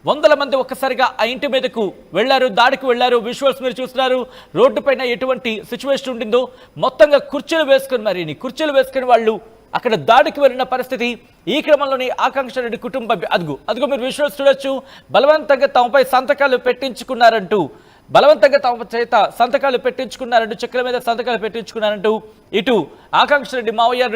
వందల మంది ఒక్కసారిగా ఆ ఇంటి మీదకు వెళ్లారు, దాడికి వెళ్లారు. విజువల్స్ మీరు చూస్తున్నారు. రోడ్డు పైన ఎటువంటి సిచ్యువేషన్ ఉండిందో మొత్తంగా కుర్చీలు వేసుకుని వాళ్ళు అక్కడ దాడికి వెళ్ళిన పరిస్థితి. ఈ క్రమంలోని ఆకాంక్ష రెడ్డి కుటుంబం అదుగు మీరు విజువల్స్ చూడొచ్చు. బలవంతంగా తమపై సంతకాలు పెట్టించుకున్నారంటూ చెక్కుల మీద సంతకాలు పెట్టించుకున్నారంటూ ఇటు ఆకాంక్ష రెడ్డి మావయ్య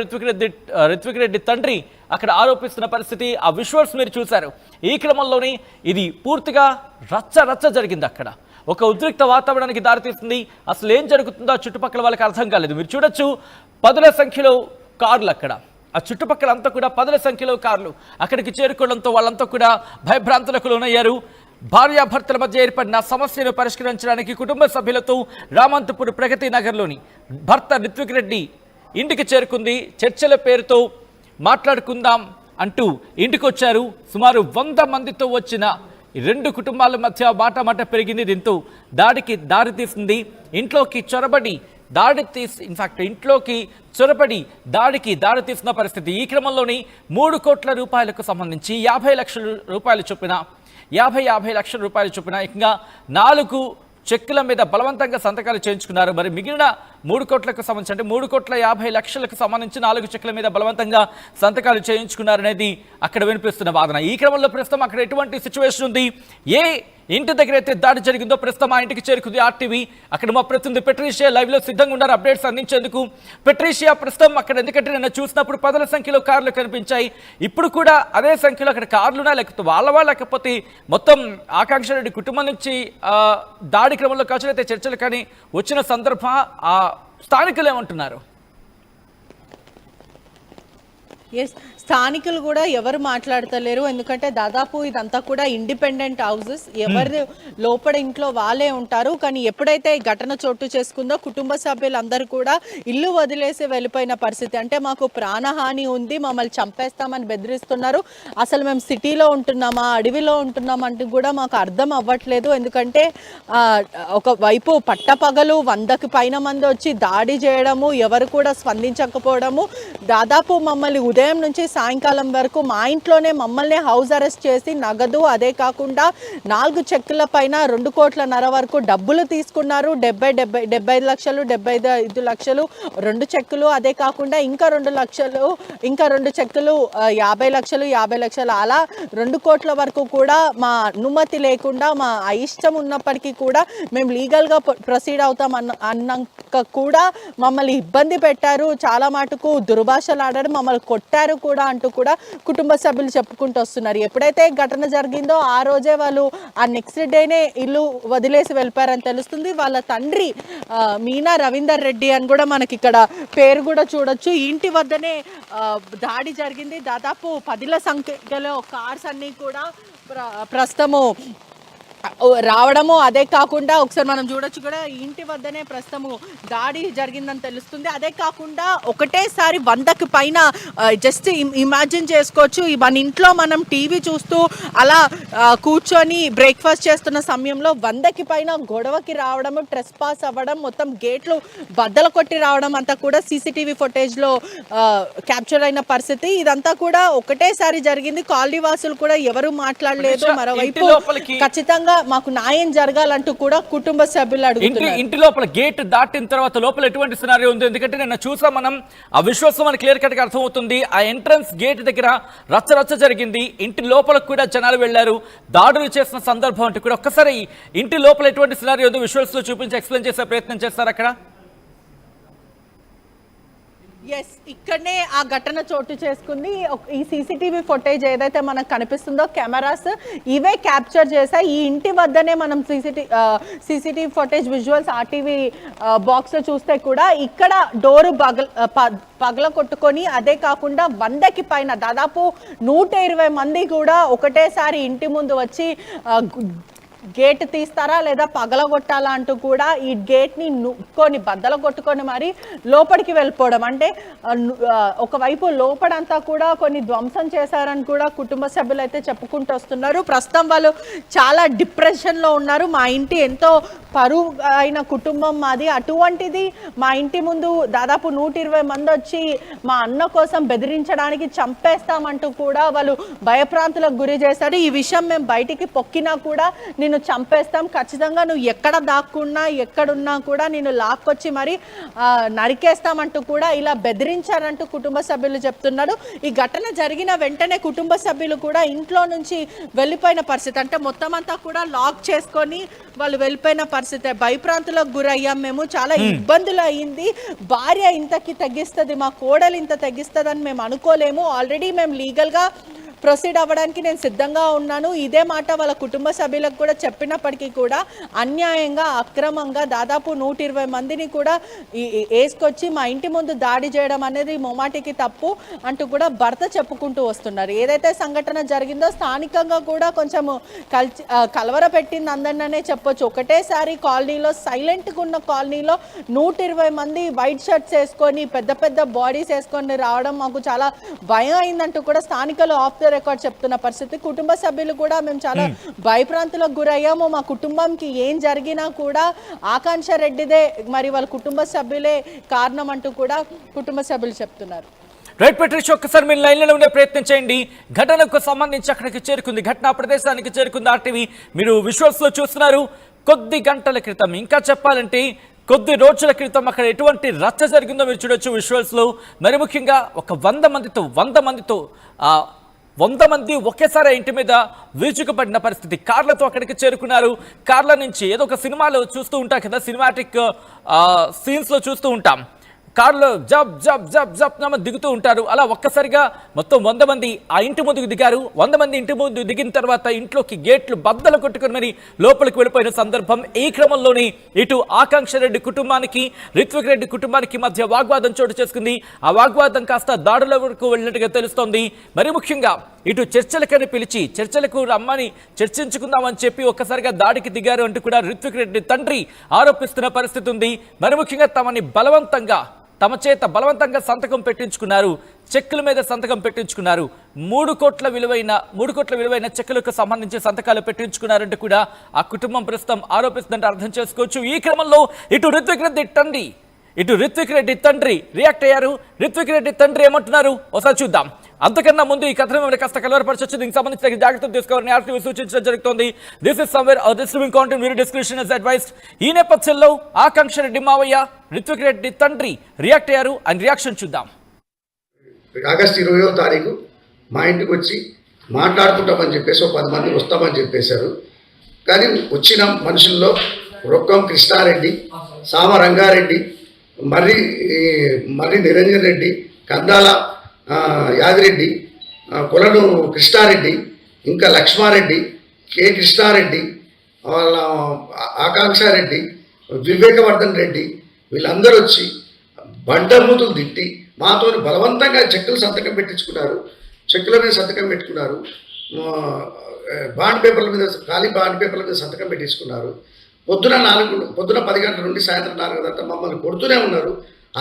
రిత్విక్ రెడ్డి తండ్రి అక్కడ ఆరోపిస్తున్న పరిస్థితి. ఆ విజువల్స్ మీరు చూశారు. ఈ క్రమంలోని ఇది పూర్తిగా రచ్చ జరిగింది. అక్కడ ఒక ఉద్రిక్త వాతావరణానికి దారితీస్తుంది. అసలు ఏం జరుగుతుందో చుట్టుపక్కల వాళ్ళకి అర్థం కాలేదు. మీరు చూడొచ్చు, పదుల సంఖ్యలో కార్లు అక్కడ, ఆ చుట్టుపక్కల అంతా కూడా పదుల సంఖ్యలో కార్లు అక్కడికి చేరుకోవడంతో వాళ్ళంతా కూడా భయభ్రాంతులకు లోనయ్యారు. భార్యాభర్తల మధ్య ఏర్పడిన సమస్యను పరిష్కరించడానికి కుటుంబ సభ్యులతో రామంతపూర్ ప్రగతి నగర్లోని భర్త రిత్విక్ రెడ్డి ఇంటికి చేరుకుంది. చర్చల పేరుతో మాట్లాడుకుందాం అంటూ ఇంటికి వచ్చారు. సుమారు 100 మందితో వచ్చిన రెండు కుటుంబాల మధ్య మాట పెరిగింది. దీంతో దాడికి దారితీసింది. ఇంట్లోకి చొరబడి దాడికి దారితీసిన పరిస్థితి. ఈ క్రమంలోని 3 కోట్ల రూపాయలకు సంబంధించి 50 లక్షల రూపాయలు చొప్పున 50 లక్షల రూపాయలు చొప్పున ఇంకా 4 చెక్కుల మీద బలవంతంగా సంతకాలు చేయించుకున్నారు. మరి మిగిలిన 3 కోట్లకు సంబంధించి అంటే 3,50 లక్షలకు సంబంధించి 4 చెక్కుల మీద బలవంతంగా సంతకాలు చేయించుకున్నారనేది అక్కడ వినిపిస్తున్న వాదన. ఈ క్రమంలో ప్రస్తుతం అక్కడ ఎటువంటి సిచ్యువేషన్ ఉంది, ఏ ఇంటి దగ్గర అయితే దాడి జరిగిందో ప్రస్తుతం ఆ ఇంటికి చేరుకుంది ఆర్టీవీ. అక్కడ మా ప్రతినిధి పెట్రీషియా లైవ్ లో సిద్ధంగా ఉన్నారు అప్డేట్స్ అందించేందుకు. పెట్రీషియా, ప్రస్తుతం అక్కడ ఎందుకంటే నిన్న చూసినప్పుడు పదుల సంఖ్యలో కార్లు కనిపించాయి, ఇప్పుడు కూడా అదే సంఖ్యలో అక్కడ కార్లునా లేకపోతే మొత్తం ఆకాంక్ష రెడ్డి కుటుంబం నుంచి దాడి క్రమంలో కాచులైతే చర్చలు కానీ వచ్చిన సందర్భం ఆ స్థానికులు ఏమంటున్నారు? ఎస్, స్థానికులు కూడా ఎవరు మాట్లాడతలేరు. ఎందుకంటే దాదాపు ఇదంతా కూడా ఇండిపెండెంట్ హౌసెస్, ఎవరి లోపల ఇంట్లో వాళ్ళే ఉంటారు. కానీ ఎప్పుడైతే ఈ ఘటన చోటు చేసుకుందో కుటుంబ సభ్యులందరూ కూడా ఇల్లు వదిలేసి వెళ్ళిపోయిన పరిస్థితి. అంటే మాకు ప్రాణహాని ఉంది, మమ్మల్ని చంపేస్తామని బెదిరిస్తున్నారు. అసలు మేము సిటీలో ఉంటున్నామా అడవిలో ఉంటున్నామా అంటూ కూడా మాకు అర్థం అవ్వట్లేదు. ఎందుకంటే ఒకవైపు పట్టపగలు 100కి పైన మంది వచ్చి దాడి చేయడము, ఎవరు కూడా స్పందించకపోవడము, దాదాపు మమ్మల్ని ఉదయం నుంచి సాయంకాలం వరకు మా ఇంట్లోనే మమ్మల్ని హౌస్ అరెస్ట్ చేసి నగదు, అదే కాకుండా 4 చెక్కుల పైన 2 కోట్లన్నర వరకు డబ్బులు తీసుకున్నారు. 75 లక్షలు 75 లక్షలు 2 చెక్కులు, అదే కాకుండా ఇంకా 2 లక్షలు, ఇంకా 2 చెక్కులు 50 లక్షలు అలా 2 కోట్ల వరకు కూడా మా అనుమతి లేకుండా మా ఇష్టం ఉన్నప్పటికీ కూడా మేము లీగల్గా ప్రొసీడ్ అవుతాం అన్నాక కూడా మమ్మల్ని ఇబ్బంది పెట్టారు. చాలా మటుకు దుర్భాషలు ఆడారు, మమ్మల్ని కొట్టారు కూడా అంటూ కూడా కుటుంబ సభ్యులు చెప్పుకుంటూ వస్తున్నారు. ఎప్పుడైతే ఘటన జరిగిందో ఆ రోజే వాళ్ళు ఆ నెక్స్ట్ డేనే ఇల్లు వదిలేసి వెళ్ళిపోయారని తెలుస్తుంది. వాళ్ళ తండ్రి మీనా రవీందర్ రెడ్డి అని కూడా మనకి ఇక్కడ పేరు కూడా చూడొచ్చు. ఇంటి వద్దనే దాడి జరిగింది. దాదాపు 10ల సంఖ్యలో కార్స్ అన్నీ కూడా ప్రస్తుతము రావడము, అదే కాకుండా ఒకసారి మనం చూడొచ్చు కూడా ఇంటి వద్దనే ప్రస్తుతము దాడి జరిగిందని తెలుస్తుంది. అదే కాకుండా ఒకటేసారి 100కి పైన జస్ట్ ఇమాజిన్ చేసుకోవచ్చు, మన ఇంట్లో మనం టీవీ చూస్తూ అలా కూర్చొని బ్రేక్ఫాస్ట్ చేస్తున్న సమయంలో 100కి పైన గొడవకి రావడము, ట్రెస్ పాస్ అవ్వడం, మొత్తం గేట్లు బద్దలు కొట్టి రావడం అంతా కూడా సీసీటీవీ ఫుటేజ్లో క్యాప్చర్ అయిన పరిస్థితి. ఇదంతా కూడా ఒకటేసారి జరిగింది. కాలనీ వాసులు కూడా ఎవరు మాట్లాడలేదు. మరోవైపు ఖచ్చితంగా మాకు న్యాయం జరగాలంటూ కూడా కుటుంబ సభ్యులు అడుగుతున్నారు. ఇంటి లోపల గేట్ దాటిన తర్వాత లోపల ఎటువంటి సినారియో ఉంది? ఎందుకంటే నిన్న చూసాం మనం, ఆ విశ్వాసం మనకి క్లియర్ కట్ గా అర్థమవుతుంది. ఆ ఎంట్రన్స్ గేట్ దగ్గర రచ్చ జరిగింది. ఇంటి లోపలకు కూడా జనాలు వెళ్లారు, దాడులు చేసిన సందర్భం అంటూ కూడా. ఒక్కసారి ఇంటి లోపల ఎటువంటి సినారియో ఉంది విజువల్స్ లో చూపించి ఎక్స్ప్లెయిన్ చేసే ప్రయత్నం చేస్తారు అక్కడ. ఎస్, ఇక్కడనే ఆ ఘటన చోటు చేసుకుంది. ఈ సీసీటీవీ ఫుటేజ్ ఏదైతే మనకు కనిపిస్తుందో కెమెరాస్ ఇవే క్యాప్చర్ చేశాయి. ఈ ఇంటి వద్దనే మనం సీసీటీవీ ఫుటేజ్ విజువల్స్ ఆర్టీవీ బాక్స్లో చూస్తే కూడా ఇక్కడ డోరు పగల కొట్టుకొని, అదే కాకుండా 100కి పైన దాదాపు 120 మంది కూడా ఒకటేసారి ఇంటి ముందు వచ్చి గేట్ తీస్తారా లేదా పగలగొట్టాలా అంటూ కూడా ఈ గేట్ని నొక్కొని బద్దలు కొట్టుకొని మరి లోపలికి వెళ్ళిపోవడం. అంటే ఒకవైపు లోపడంతా కూడా కొన్ని ధ్వంసం చేశారని కూడా కుటుంబ సభ్యులు అయితే చెప్పుకుంటూ వస్తున్నారు. ప్రస్తుతం వాళ్ళు చాలా డిప్రెషన్లో ఉన్నారు. మా ఇంటి ఎంతో పరువు అయిన కుటుంబం మాది. అటువంటిది మా ఇంటి ముందు దాదాపు 120 మంది వచ్చి మా అన్న కోసం బెదిరించడానికి చంపేస్తామంటూ కూడా వాళ్ళు భయప్రాంతులకు గురి చేశారు. ఈ విషయం మేము బయటికి పొక్కినా కూడా నిన్ను చంపేస్తాం, ఖచ్చితంగా నువ్వు ఎక్కడ దాక్కున్నా ఎక్కడున్నా కూడా నేను లాక్కొచ్చి మరి నరికేస్తామంటూ కూడా ఇలా బెదిరించారంటూ కుటుంబ సభ్యులు చెప్తున్నారు. ఈ ఘటన జరిగిన వెంటనే కుటుంబ సభ్యులు కూడా ఇంట్లో నుంచి వెళ్ళిపోయిన పరిస్థితి, అంటే మొత్తం అంతా కూడా లాక్ చేసుకొని వాళ్ళు వెళ్ళిపోయిన పరిస్థితి. భయప్రాంతులకు గురయ్యాం మేము, చాలా ఇబ్బందులు అయ్యింది. భార్య ఇంతకి తగ్గిస్తుంది, మా కోడలు ఇంత తగ్గిస్తుంది అని మేము అనుకోలేము. ఆల్రెడీ మేము లీగల్గా ప్రొసీడ్ అవ్వడానికి నేను సిద్ధంగా ఉన్నాను. ఇదే మాట వాళ్ళ కుటుంబ సభ్యులకు కూడా చెప్పినప్పటికీ కూడా అన్యాయంగా అక్రమంగా దాదాపు 120 మందిని కూడా వేసుకొచ్చి మా ఇంటి ముందు దాడి చేయడం అనేది మొమాటికి తప్పు అంటూ కూడా భర్త చెప్పుకుంటూ వస్తున్నారు. ఏదైతే సంఘటన జరిగిందో స్థానికంగా కూడా కొంచెం కలవర పెట్టింది అందరినే చెప్పొచ్చు. ఒకటేసారి కాలనీలో సైలెంట్గా ఉన్న కాలనీలో 120 మంది వైట్ షర్ట్స్ వేసుకొని పెద్ద పెద్ద బాడీస్ వేసుకొని రావడం మాకు చాలా భయం అయిందంటూ కూడా స్థానికులు ఆఫ్ ద రికార్డ్ చెప్తున్న పరిస్థితి. కుటుంబ సభ్యులు కూడా మేము చాలా భయప్రాంతులకు గురయ్యాము, మా కుటుంబంకి ఏం జరిగినా కూడా ఆకాంక్ష రెడ్డిదే మరి వాళ్ళ కుటుంబ సభ్యులే కారణం అంటూ కూడా కుటుంబ సభ్యులు చెప్తున్నారు. రైట్ పెట్రిష్, ఒక్కసారి మీరు లైన్లో ఉండే ప్రయత్నం చేయండి. ఘటనకు సంబంధించి అక్కడికి చేరుకుంది, ఘటనా ప్రదేశానికి చేరుకుంది ఆర్టీవీ. మీరు విజువల్స్ లో చూస్తున్నారు. కొద్ది గంటల క్రితం, ఇంకా చెప్పాలంటే కొద్ది రోజుల క్రితం అక్కడ ఎటువంటి రచ్చ జరిగిందో మీరు చూడొచ్చు విజువల్స్ లో. మరి ముఖ్యంగా ఒక 100 మంది ఒకేసారి ఇంటి మీద విరుచుకుపడిన పరిస్థితి. కార్లతో అక్కడికి చేరుకున్నారు. కార్ల నుంచి ఏదో ఒక సినిమాలో చూస్తూ ఉంటాం కదా, సినిమాటిక్ సీన్స్ లో చూస్తూ ఉంటాం, కార్లో జబ్ జబ్ జబ్ జబ్ దిగుతూ ఉంటారు. అలా ఒక్కసారిగా మొత్తం 100 మంది ఆ ఇంటి ముందుకు దిగారు. 100 మంది ఇంటి ముందు దిగిన తర్వాత ఇంట్లోకి గేట్లు బద్దలు కొట్టుకుని మరి లోపలికి వెళ్ళిపోయిన సందర్భం. ఈ క్రమంలోనే ఇటు ఆకాంక్ష రెడ్డి కుటుంబానికి రిత్విక్ రెడ్డి కుటుంబానికి మధ్య వాగ్వాదం చోటు చేసుకుంది. ఆ వాగ్వాదం కాస్త దాడుల వరకు వెళ్ళినట్టుగా తెలుస్తోంది. మరి ముఖ్యంగా ఇటు చర్చలకని పిలిచి చర్చలకు రమ్మని చర్చించుకుందామని చెప్పి ఒక్కసారిగా దాడికి దిగారు అంటూ కూడా రిత్విక్ రెడ్డి తండ్రి ఆరోపిస్తున్న పరిస్థితి ఉంది. మరి ముఖ్యంగా తమ చేత బలవంతంగా సంతకం పెట్టించుకున్నారు, చెక్కుల మీద సంతకం పెట్టించుకున్నారు. 3 కోట్ల విలువైన చెక్కులకు సంబంధించి సంతకాలు పెట్టించుకున్నారంటూ కూడా ఆ కుటుంబం ప్రస్తుతం ఆరోపిస్తుందంటే అర్థం చేసుకోవచ్చు. ఈ క్రమంలో ఇటు రిత్విక్ రెడ్డి తండ్రి రియాక్ట్ అయ్యారు. రిత్విక్ రెడ్డి తండ్రి ఏమంటున్నారు ఒకసారి చూద్దాం. అంతకన్నా ముందు ఈ కథను మేము కాస్త కలవరపరచొచ్చు, దీనికి సంబంధించిన జాగ్రత్తలు తీసుకోవాలని ఆర్టీవీ సూచించడం జరుగుతోంది. This is somewhere distributing content video description is advised. ఈ నేపథ్యంలో ఆకాంక్ష రెడ్డి మావయ్య రిత్విక్ రెడ్డి తండ్రి రియాక్ట్ అయ్యారు. ఆయన రియాక్షన్ చూద్దాం. ఆగస్టు 20వ తారీఖు మా ఇంటికి వచ్చి మాట్లాడుకుంటామని చెప్పేసి 10 మంది వస్తామని చెప్పేశారు. కానీ వచ్చిన మనుషుల్లో రొక్కం కృష్ణారెడ్డి, సామ రంగారెడ్డి, మర్రి నిరంజన్ రెడ్డి, కందాల యాదిరెడ్డి, కొలను కృష్ణారెడ్డి, ఇంకా లక్ష్మారెడ్డి, కె కృష్ణారెడ్డి, వాళ్ళ ఆకాంక్షారెడ్డి, వివేకవర్ధన్ రెడ్డి, వీళ్ళందరూ వచ్చి బండమూతులు తిట్టి మాతో బలవంతంగా చెక్కుల మీద సంతకం పెట్టుకున్నారు. బాండ్ పేపర్ల మీద సంతకం పెట్టించుకున్నారు. పొద్దున 10 గంటల నుండి సాయంత్రం 4 గంటల మమ్మల్ని కొడుతూనే ఉన్నారు.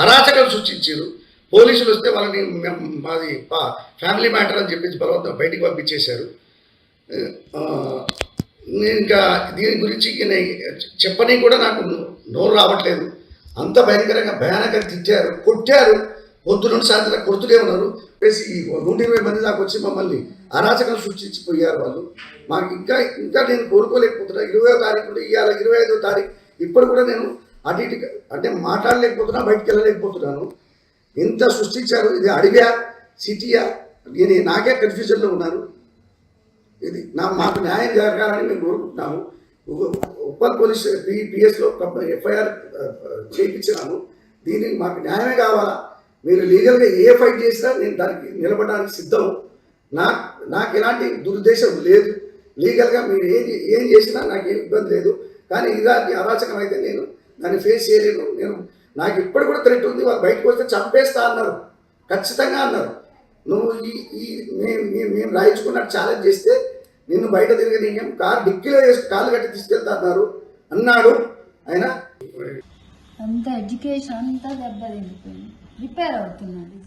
అరాచకం సృష్టించారు. పోలీసులు వస్తే వాళ్ళని మాది ఫ్యామిలీ మ్యాటర్ అని చెప్పేసి బలవంతం బయటికి పంపించేశారు. నేను ఇంకా దీని గురించి చెప్పని కూడా నాకు నోరు రావట్లేదు. అంత భయానకంగా తిట్టారు, కొట్టారు. పొద్దున సాయంత్రం కొడుతూనే ఉన్నారు. వేసి 120 మంది దాకా వచ్చి మమ్మల్ని అరాచకం సృష్టించిపోయారు వాళ్ళు. మాకు ఇంకా నేను కోరుకోలేకపోతున్నా. 20వ తారీఖు ఇవాళ 25వ తారీఖు ఇప్పుడు కూడా నేను అటు ఇటు అంటే మాట్లాడలేకపోతున్నా, బయటికి వెళ్ళలేకపోతున్నాను. ఎంత సృష్టించారు. ఇది అడవియా సిటీయా, నేను నాకే కన్ఫ్యూజన్లో ఉన్నాను. ఇది మాకు న్యాయం జరగాలని మేము కోరుకుంటున్నాము. ఉప్పల్ పోలీస్ పిఎస్లో ఎఫ్ఐఆర్ చేయించినాము. దీనికి మాకు న్యాయమే కావాలా. మీరు లీగల్గా ఏ ఫైట్ చేసినా నేను దానికి నిలబడడానికి సిద్ధం. నాకు ఎలాంటి దురుద్దేశం లేదు. లీగల్గా మీరు ఏం చేసినా నాకు ఏం ఇబ్బంది లేదు. కానీ ఇలాంటి అరాచకం అయితే నేను దాన్ని ఫేస్ చేయలేను. నాకు ఇప్పుడు కూడా థ్రెట్ ఉంది. వాళ్ళు బయటకు వస్తే చంపేస్తా అన్నారు, ఖచ్చితంగా అన్నారు. నువ్వు మేము రాయించుకున్నట్టు ఛాలెంజ్ చేస్తే నిన్ను బయట తిరగనీయం, కారు డిక్కీలో వేసి కాళ్ళు కట్టి తీసుకెళ్తా అన్నాడు ఆయన. అంత ఎడ్యుకేషన్ అంతా దెబ్బతిండిపోయింది, రిపేర్ అవుతున్నాడు.